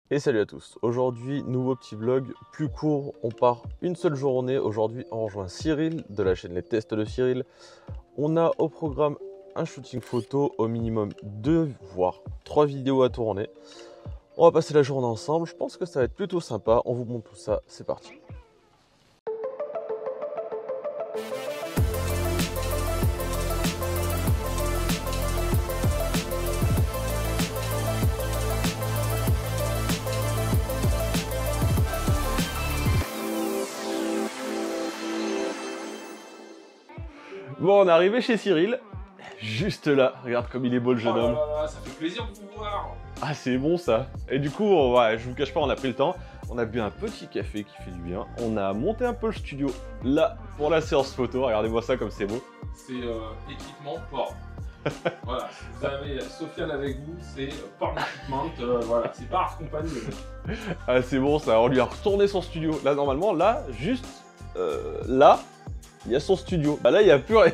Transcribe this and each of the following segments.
Et salut à tous, aujourd'hui nouveau petit vlog plus court, on part une seule journée, aujourd'hui on rejoint Cyril de la chaîne Les Tests de Cyril. On a au programme un shooting photo, au minimum 2 voire 3 vidéos à tourner. On va passer la journée ensemble, je pense que ça va être plutôt sympa, on vous montre tout ça, c'est parti. Bon, on est arrivé chez Cyril, juste là, regarde comme il est beau le jeune homme. Oh là là, ça fait plaisir de vous voir. Ah c'est bon ça. Et du coup, je vous cache pas, on a pris le temps, on a bu un petit café qui fait du bien, on a monté un peu le studio là pour la séance photo, regardez-moi ça comme c'est beau. C'est équipement port. Voilà, si vous avez Sofiane avec vous, c'est port equipment, voilà, c'est pas Art Company. Ah c'est bon ça, on lui a retourné son studio. Là normalement, là, juste là, il y a son studio. Bah là, il n'y a plus rien.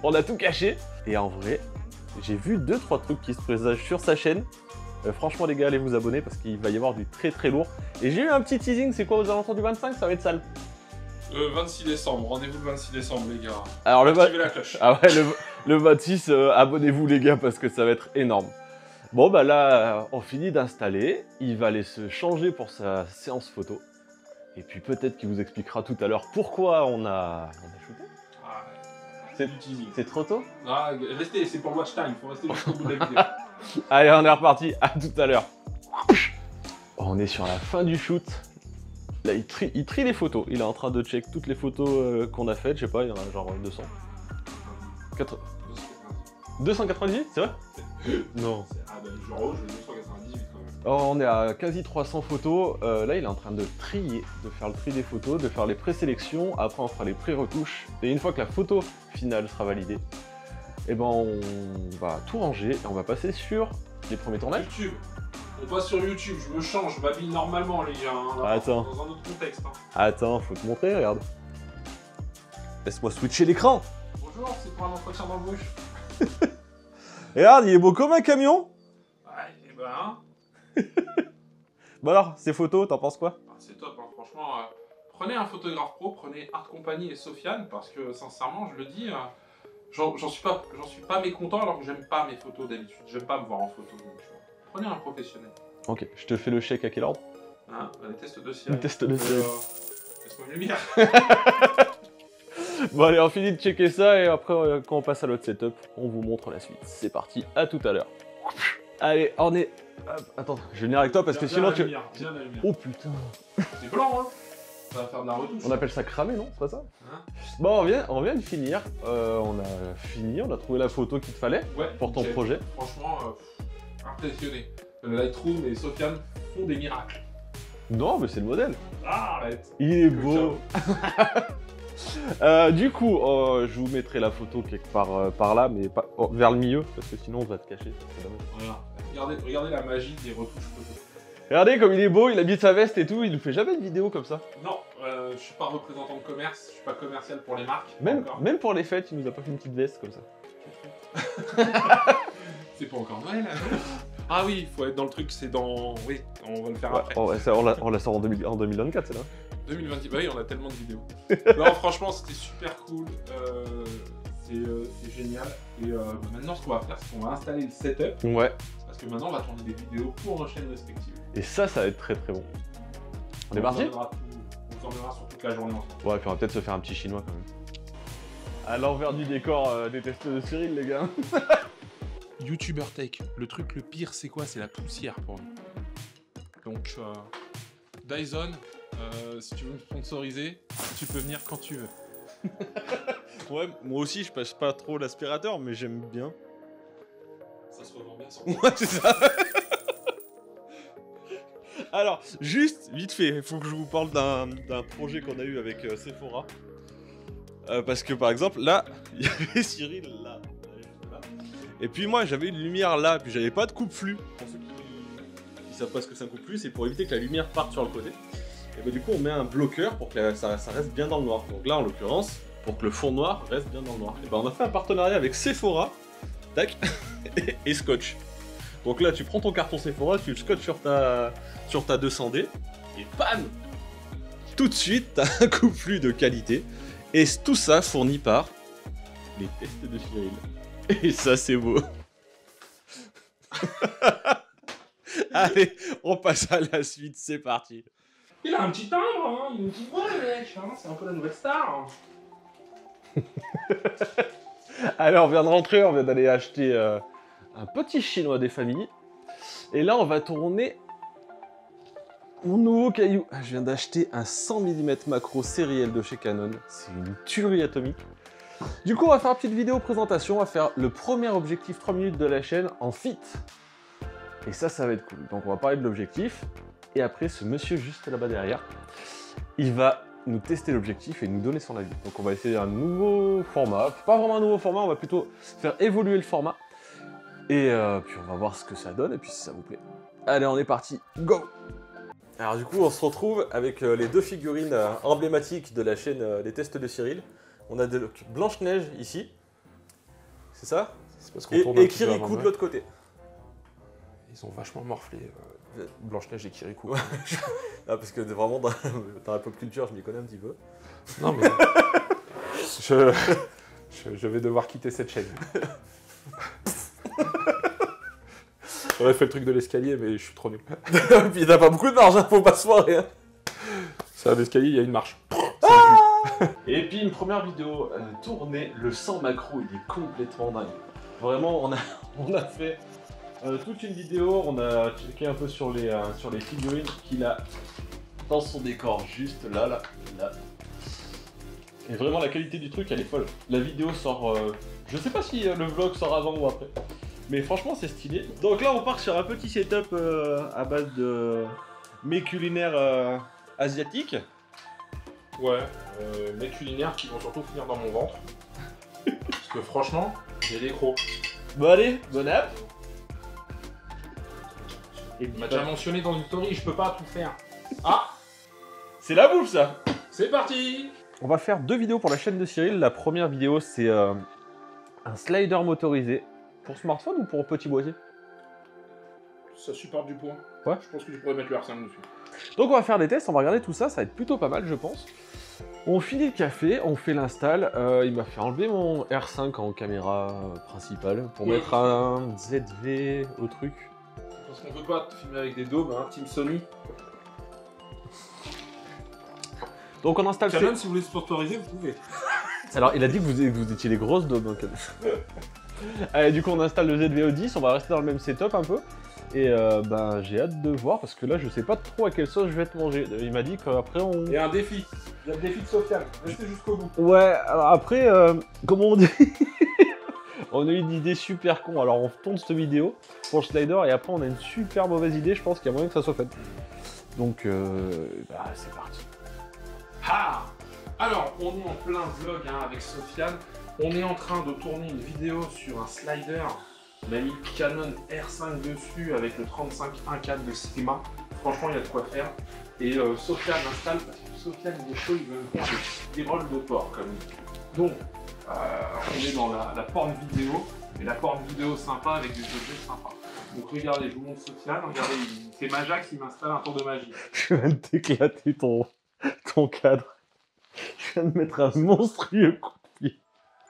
On a tout caché. Et en vrai, j'ai vu 2-3 trucs qui se présagent sur sa chaîne. Franchement les gars, allez vous abonner parce qu'il va y avoir du très très lourd. Et j'ai eu un petit teasing, c'est quoi aux alentours du 25? Ça va être sale. 26 décembre, rendez-vous le 26 décembre les gars. Alors Activez la cloche. Ah ouais, le 26, abonnez-vous les gars parce que ça va être énorme. Bon bah là, on finit d'installer. Il va aller se changer pour sa séance photo. Et puis peut-être qu'il vous expliquera tout à l'heure pourquoi on a shooté. Ah, C'est trop tôt? Ah, restez, c'est pour le watch time, faut rester jusqu'au bout de la vidéo. Allez, on est reparti, à tout à l'heure. On est sur la fin du shoot. Là, il trie les photos. Il est en train de check toutes les photos qu'on a faites. Je sais pas, il y en a genre 200. 298, c'est vrai? Non. Ah bah genre, je vais 298 quand même. Oh, on est à quasi 300 photos. Là, il est en train de trier, de faire le tri des photos, de faire les présélections. Après, on fera les pré-retouches. Et une fois que la photo finale sera validée, eh ben, on va tout ranger et on va passer sur les premiers tournages. YouTube. On passe sur YouTube, je me change, je m'habille normalement les gars. Hein, là, Attends. dans un autre contexte. Hein. Attends, faut te montrer, regarde. Laisse-moi switcher l'écran. Bonjour, c'est pour un entretien d'embauche. Regarde, il est beau comme un camion. Ouais, et ben. Hein. Bon alors, ces photos, t'en penses quoi? Ah, c'est top, hein, franchement. Prenez un photographe pro, prenez Art Company et Sofiane, parce que sincèrement, je le dis, j'en suis pas mécontent alors que j'aime pas mes photos d'habitude. J'aime pas me voir en photo. Donc, prenez un professionnel. Ok, je te fais le chèque à quel ordre? Hein, les tests de Cyril. Les tests de Cyril. Laisse-moi une lumière. Bon allez, on finit de checker ça et après, quand on passe à l'autre setup, on vous montre la suite. C'est parti, à tout à l'heure. Allez, on est... Attends, je vais venir avec toi parce que sinon tu... Oh putain. C'est blanc, hein. Ça va faire de la retouche. On appelle ça cramer, non? C'est pas ça? Hein? Bon, on vient de finir. On a fini, on a trouvé la photo qu'il te fallait pour ton projet. Franchement, impressionné. Lightroom et Sofiane font des miracles. Non, mais c'est le modèle. Ah, arrête. Il est beau. Du coup, je vous mettrai la photo quelque part par là, mais pas vers le milieu, parce que sinon on va te cacher. Regardez la magie des retouches photos. Regardez comme il est beau, il habille sa veste et tout, il nous fait jamais de vidéo comme ça. Non, je suis pas représentant de commerce, je suis pas commercial pour les marques. Même pour les fêtes, il nous a pas fait une petite veste comme ça. C'est pas encore Noël, hein. Ah oui, il faut être dans le truc, c'est dans... Oui, on va le faire après. On la sort en 2024, c'est là. 2020, bah oui, on a tellement de vidéos. Non, franchement, c'était super cool. C'est génial. Et maintenant, ce qu'on va faire, c'est qu'on va installer le setup. Ouais. Parce que maintenant, on va tourner des vidéos pour nos chaînes respectives. Et ça va être très très bon. On est parti? On vous emmènera sur toute la journée ensemble. Ouais, puis on va peut-être se faire un petit chinois quand même. À l'envers du décor des tests de Cyril, les gars. YouTuber Tech, le truc le pire, c'est quoi? C'est la poussière pour nous. Donc, Dyson, si tu veux me sponsoriser, tu peux venir quand tu veux. Ouais, moi aussi je passe pas trop l'aspirateur, mais j'aime bien. Ça se revend bien sans. Ouais, c'est ça. Alors, juste, vite fait, il faut que je vous parle d'un projet qu'on a eu avec Sephora. Parce que par exemple, là, il y avait Cyril là. Et puis moi, j'avais une lumière là, puis j'avais pas de coupe-flux. Pour ceux qui savent pas ce que c'est un coupe-flux, c'est pour éviter que la lumière parte sur le côté. Et bah du coup, on met un bloqueur pour que ça reste bien dans le noir. Donc là, en l'occurrence, pour que le fond noir reste bien dans le noir. Et bah on a fait un partenariat avec Sephora, tac, et Scotch. Donc là, tu prends ton carton Sephora, tu le scotches sur ta 200D, et bam! Tout de suite, t'as un coupe-flux de qualité. Et tout ça fourni par les tests de Cyril. Et ça, c'est beau. Allez, on passe à la suite, c'est parti. Il a un petit timbre, hein. Il nous dit ouais, le mec, hein, c'est un peu la nouvelle star. Allez, on vient de rentrer, on vient d'aller acheter un petit chinois des familles. Et là, on va tourner mon nouveau caillou. Je viens d'acheter un 100 mm macro sériel de chez Canon. C'est une tuerie atomique. Du coup, on va faire une petite vidéo présentation. On va faire le premier objectif 3 minutes de la chaîne en fit. Et ça va être cool. Donc, on va parler de l'objectif. Et après, ce monsieur juste là-bas derrière, il va nous tester l'objectif et nous donner son avis. Donc, on va essayer un nouveau format. Pas vraiment un nouveau format, on va plutôt faire évoluer le format. Et puis, on va voir ce que ça donne et puis si ça vous plaît. Allez, on est parti. Go! Alors du coup, on se retrouve avec les deux figurines emblématiques de la chaîne Les Tests de Cyril. On a de Blanche-Neige ici, c'est ça? Parce qu'on tourne un Et petit peu Kirikou avant de l'autre côté. Ils ont vachement morflé, Blanche-Neige et Kirikou. Ah, parce que vraiment dans la pop culture, je m'y connais un petit peu. Non mais... je vais devoir quitter cette chaîne. J'aurais fait le truc de l'escalier, mais je suis trop nul. Puis t'as pas beaucoup de marge, hein, faut pas se foirer. Hein. C'est un escalier, il y a une marche. Et puis une première vidéo tournée, le 100 macro, il est complètement dingue. Vraiment, on a fait toute une vidéo, on a checké un peu sur les figurines qu'il a dans son décor, juste là. Et vraiment, la qualité du truc, elle est folle. La vidéo sort, je sais pas si le vlog sort avant ou après. Mais franchement, c'est stylé. Donc là, on part sur un petit setup à base de mets culinaires asiatiques. Ouais, mes culinaires qui vont surtout finir dans mon ventre. Parce que franchement, j'ai des crocs. Bon allez, bon app. Et Il m'a déjà mentionné dans une story, je peux pas tout faire. Ah, c'est la bouffe ça. c'est parti. On va faire deux vidéos pour la chaîne de Cyril. La première vidéo, c'est un slider motorisé. Pour smartphone ou pour petit boîtier? Ça supporte du poids. Ouais. Je pense que tu pourrais mettre le R5 dessus. Donc on va faire des tests, on va regarder tout ça, ça va être plutôt pas mal je pense. On finit le café, on fait l'install, il m'a fait enlever mon R5 en caméra principale pour mettre un ZV au truc. Parce qu'on peut pas filmer avec des daubes, hein, Team Sony. Donc on installe... Canon, si vous voulez sponsoriser, vous pouvez. Alors il a dit que vous étiez les grosses daubes dans Canon. Allez, du coup on installe le ZVO10, on va rester dans le même setup un peu. Et ben j'ai hâte de voir parce que là je sais pas trop à quelle sauce je vais te manger. Il m'a dit qu'après on... Et un défi. Il y a le défi de Sofiane. Restez jusqu'au bout. Ouais, alors après, comment on dit on a eu une idée super con. Alors on tourne cette vidéo pour le slider et après on a une super mauvaise idée, je pense qu'il y a moyen que ça soit fait. Donc bah c'est parti. Ah! Alors, on est en plein vlog hein, avec Sofiane. On est en train de tourner une vidéo sur un slider. On a mis le Canon R5 dessus avec le 35 1.4 de Sigma. Franchement, il y a de quoi faire. Et Sofiane installe parce que Sofiane il est chaud, il veut faire des rolls de porc comme il. Donc, on est dans la porn vidéo. Et la porn vidéo sympa avec des objets sympas. Donc regardez, je vous montre Sofiane. Regardez, c'est Majax qui m'installe un tour de magie. Je viens de t'éclater ton cadre. Je viens de mettre un monstrueux coup de pied.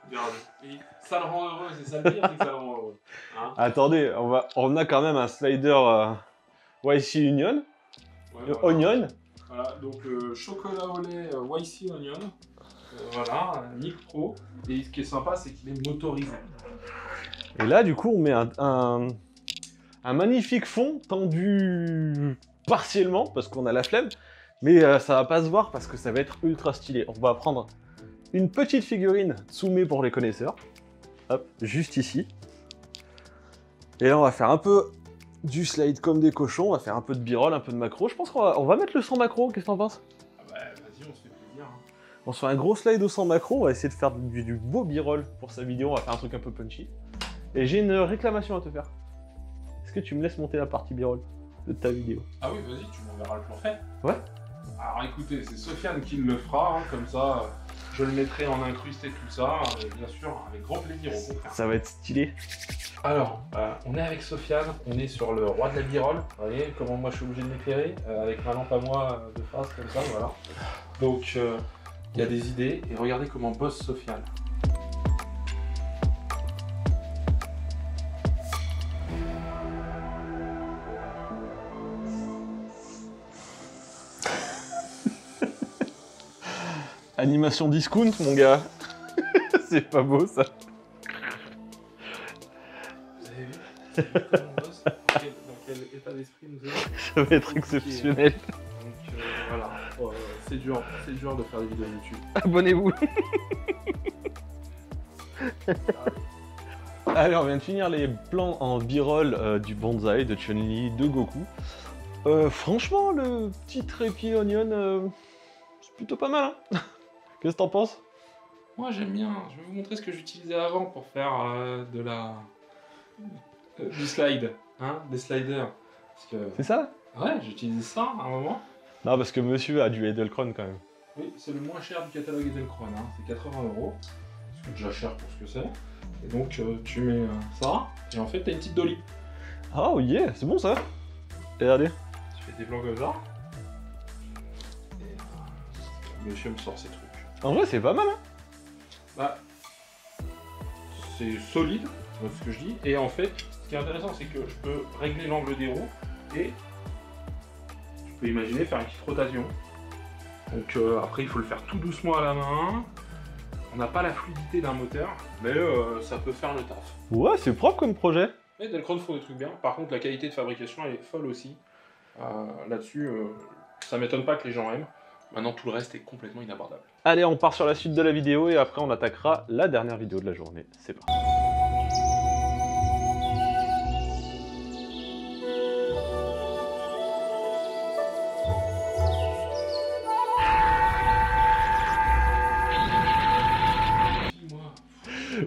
Regarde. Et ça le rend heureux, c'est ça le pire, c'est que ça le rend heureux. Hein, attendez, on a quand même un slider YC Union. ouais, voilà. Onion. Voilà, donc chocolat au lait YC Onion. Voilà, un Nick Pro. Et ce qui est sympa, c'est qu'il est motorisé. Et là, du coup, on met un magnifique fond tendu partiellement parce qu'on a la flemme. Mais ça va pas se voir parce que ça va être ultra stylé. On va prendre une petite figurine Tsume pour les connaisseurs. Hop, juste ici. Et là, on va faire un peu du slide comme des cochons. On va faire un peu de b-roll, un peu de macro. Je pense qu'on va mettre le 100 macro. Qu'est-ce que t'en penses? Ah bah vas-y, on se fait plaisir. Hein. On se fait un gros slide au 100 macro. On va essayer de faire du beau b-roll pour sa vidéo. On va faire un truc un peu punchy. Et j'ai une réclamation à te faire. Est-ce que tu me laisses monter la partie b-roll de ta vidéo? Ah oui, vas-y, tu m'enverras le plan fait. Ouais. Alors écoutez, c'est Sofiane qui le fera, hein, comme ça, Je le mettrai en incruste et tout ça, bien sûr, avec grand plaisir au contraire. Ça va être stylé. Alors, on est avec Sofiane, on est sur le roi de la birole. Vous voyez comment moi je suis obligé de m'éclairer avec ma lampe à moi de face comme ça, voilà. Donc, il y a des idées et regardez comment bosse Sofiane. Animation discount, mon gars. C'est pas beau, ça. Vous avez vu comment on bosse? Dans quel état d'esprit nous sommes? Ça va être exceptionnel. Donc voilà, c'est dur de faire des vidéos YouTube. Abonnez-vous. Allez, on vient de finir les plans en b-roll du bonsaï, de Chun-Li, de Goku. Franchement, le petit trépied onion, c'est plutôt pas mal, hein. Qu'est-ce que t'en penses? Moi j'aime bien, je vais vous montrer ce que j'utilisais avant pour faire du slide, hein, des sliders. Parce que, C'est ça? ouais, j'utilisais ça à un moment. Non, parce que monsieur a du Edelkron quand même. Oui, c'est le moins cher du catalogue Edelkron, hein. C'est 80 €. C'est déjà cher pour ce que c'est. Et donc tu mets ça, et en fait t'as une petite dolly. Oh yeah, c'est bon ça. Regardez. Tu fais des plans comme ça. Et monsieur me sort ses trucs. En vrai, c'est pas mal, hein. Bah, c'est solide, ce que je dis. Et en fait, ce qui est intéressant, c'est que je peux régler l'angle des roues et je peux imaginer faire une petite rotation. Donc après, il faut le faire tout doucement à la main. On n'a pas la fluidité d'un moteur, mais ça peut faire le taf. Ouais, c'est propre comme projet. Mais Delcron font des trucs bien. Par contre, la qualité de fabrication elle est folle aussi. Là-dessus, ça m'étonne pas que les gens aiment. Maintenant, tout le reste est complètement inabordable. Allez, on part sur la suite de la vidéo et après on attaquera la dernière vidéo de la journée. C'est parti.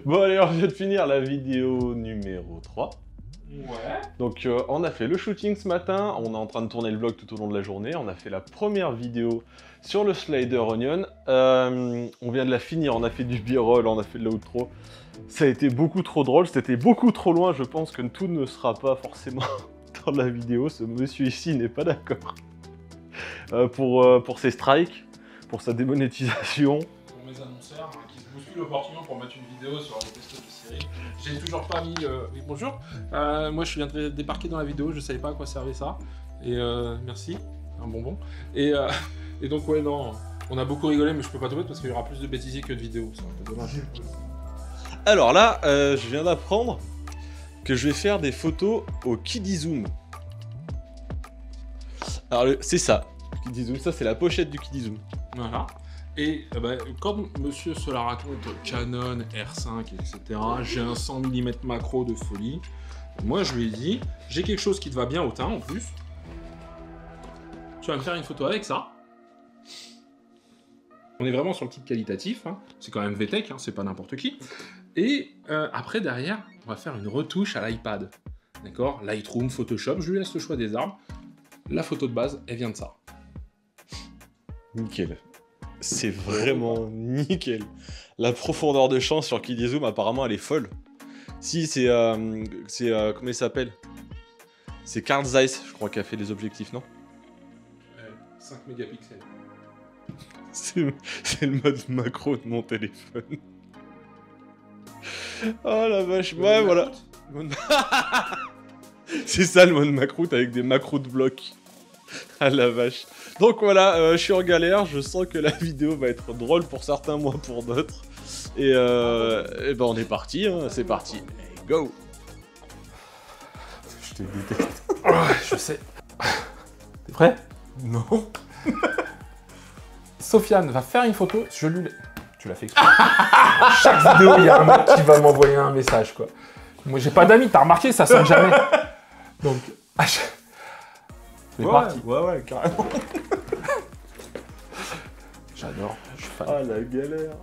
Bon allez, on vient de finir la vidéo numéro 3. Ouais. Donc on a fait le shooting ce matin, on est en train de tourner le vlog tout au long de la journée, on a fait la première vidéo sur le slider onion, on vient de la finir, on a fait du b-roll, on a fait de l'outro. Ça a été beaucoup trop drôle, c'était beaucoup trop loin, je pense que tout ne sera pas forcément dans la vidéo, ce monsieur ici n'est pas d'accord. Pour ses strikes, pour sa démonétisation. Pour mes annonceurs qui se bousculent opportunément pour mettre une vidéo sur les tests de série. J'ai toujours pas mis... Oui, bonjour. Moi, je viens de débarquer dans la vidéo, je savais pas à quoi servait ça. Et merci, un bonbon. Et donc, ouais, non, on a beaucoup rigolé, mais je peux pas tout mettre parce qu'il y aura plus de bêtisiers que de vidéos. C'est un peu dommage. Alors là, je viens d'apprendre que je vais faire des photos au Kidizoom. Alors, c'est ça, Kidizoom, ça c'est la pochette du Kidizoom. Voilà. Et quand monsieur se la raconte Canon, R5, etc., j'ai un 100 mm macro de folie. Moi, je lui ai dit, j'ai quelque chose qui te va bien au teint en plus. Tu vas me faire une photo avec ça. On est vraiment sur le type qualitatif, hein. C'est quand même VTech, hein, c'est pas n'importe qui. Et après, derrière, on va faire une retouche à l'iPad. D'accord? Lightroom, Photoshop, je lui laisse le choix des arbres. La photo de base, elle vient de ça. Nickel. C'est vraiment nickel. La profondeur de champ sur Kidizoom, apparemment, elle est folle. Si, c'est... comment il s'appelle? C'est Carl Zeiss, je crois, qui a fait les objectifs, non? 5 mégapixels. C'est le mode macro de mon téléphone. Oh la vache, ouais, voilà. C'est ça le mode macro avec des macros de blocs. Ah la vache. Donc voilà, je suis en galère, je sens que la vidéo va être drôle pour certains, moi pour d'autres. Et ben on est parti, hein, c'est parti. Go. Je te déteste. Je sais. T'es prêt? Non. Sofiane va faire une photo, je lui... Tu l'as fait exprès. Chaque vidéo, il y a un mec qui va m'envoyer un message, quoi. Moi, j'ai pas d'amis, t'as remarqué, ça sonne jamais. Donc, c'est parti. Ouais, carrément. J'adore, je suis fan. Ah la galère.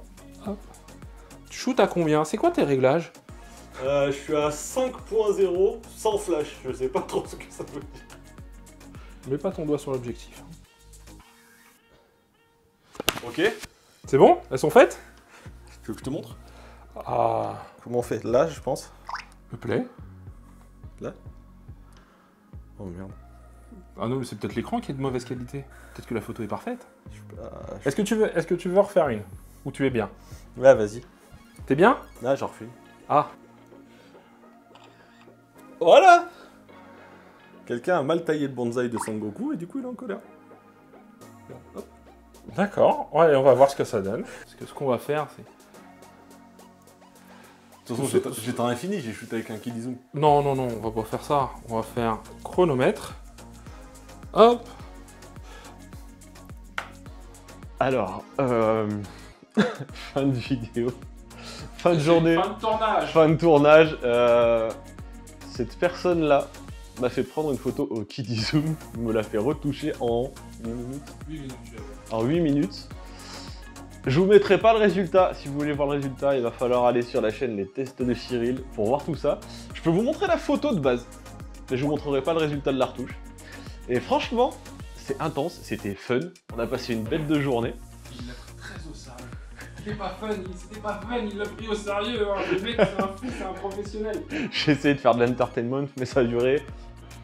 Hop. Tu shootes à combien? C'est quoi tes réglages? Je suis à 5.0 sans flash, je sais pas trop ce que ça veut dire. Mets pas ton doigt sur l'objectif. Ok. C'est bon? Elles sont faites? Tu veux que je te montre? Ah, Comment on fait? Là, je pense. me plaît. Là? Oh merde. Ah non, mais c'est peut-être l'écran qui est de mauvaise qualité. Peut-être que la photo est parfaite. Je- Est-ce que tu veux refaire une? Ou tu es bien? Ouais, vas-y. T'es bien? Là, j'en refais. Ah, Voilà! Quelqu'un a mal taillé le bonsaï de Son Goku et du coup, il est en colère. Hop. d'accord. Ouais, on va voir ce que ça donne. Parce que ce qu'on va faire, c'est... De toute façon, j'étais à infini, j'ai shooté avec un Kidizoom. Non, non, non, on va pas faire ça. On va faire chronomètre. Hop. Alors, fin de vidéo, fin de journée, Fin de tournage. fin de tournage. Cette personne-là m'a fait prendre une photo au Kidizoom, me l'a fait retoucher en 8 minutes, tu avais. en 8 minutes. Je vous mettrai pas le résultat. Si vous voulez voir le résultat, il va falloir aller sur la chaîne Les Tests de Cyril pour voir tout ça. Je peux vous montrer la photo de base, mais je vous montrerai pas le résultat de la retouche. Et franchement, c'est intense, c'était fun. On a passé une bête de journée. Il l'a pris très au sérieux. C'était pas fun, c'était pas fun, il l'a pris au sérieux. Hein. Le mec, c'est un fou, c'est un professionnel. J'ai essayé de faire de l'entertainment, mais ça a duré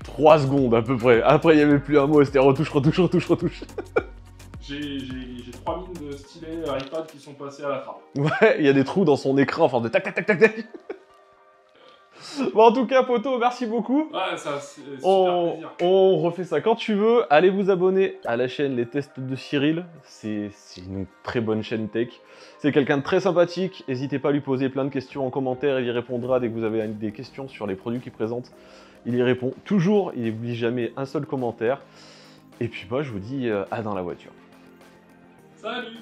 3 secondes à peu près. Après, il n'y avait plus un mot, c'était retouche, retouche, retouche, retouche. J'ai 3 mines de stylet iPad qui sont passées à la trappe. Ouais, il y a des trous dans son écran, enfin de tac, tac, tac, tac, tac. Bon, en tout cas, poto, merci beaucoup. Ouais, ça, c'est super plaisir. On refait ça quand tu veux. Allez vous abonner à la chaîne Les Tests de Cyril. C'est une très bonne chaîne tech. C'est quelqu'un de très sympathique. N'hésitez pas à lui poser plein de questions en commentaire. Il y répondra dès que vous avez des questions sur les produits qu'il présente. Il y répond toujours. Il n'oublie jamais un seul commentaire. Et puis moi, je vous dis à dans la voiture. Salut.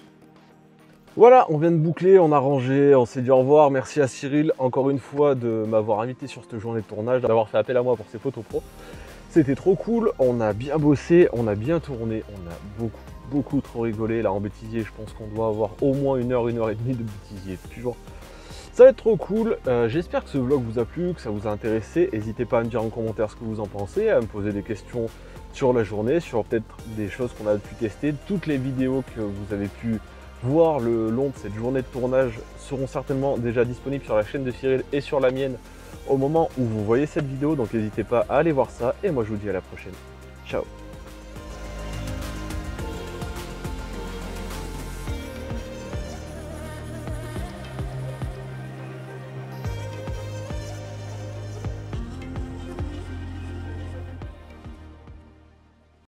Voilà, on vient de boucler, on a rangé, on s'est dit au revoir. Merci à Cyril encore une fois de m'avoir invité sur cette journée de tournage, d'avoir fait appel à moi pour ses photos pro. C'était trop cool, on a bien bossé, on a bien tourné, on a beaucoup trop rigolé. Là en bêtisier, je pense qu'on doit avoir au moins 1 heure et demie de bêtisier toujours. Ça va être trop cool, j'espère que ce vlog vous a plu, que ça vous a intéressé. N'hésitez pas à me dire en commentaire ce que vous en pensez, à me poser des questions sur la journée, sur peut-être des choses qu'on a pu tester. Toutes les vidéos que vous avez pu voir le long de cette journée de tournage seront certainement déjà disponibles sur la chaîne de Cyril et sur la mienne au moment où vous voyez cette vidéo, donc n'hésitez pas à aller voir ça, et moi je vous dis à la prochaine. Ciao.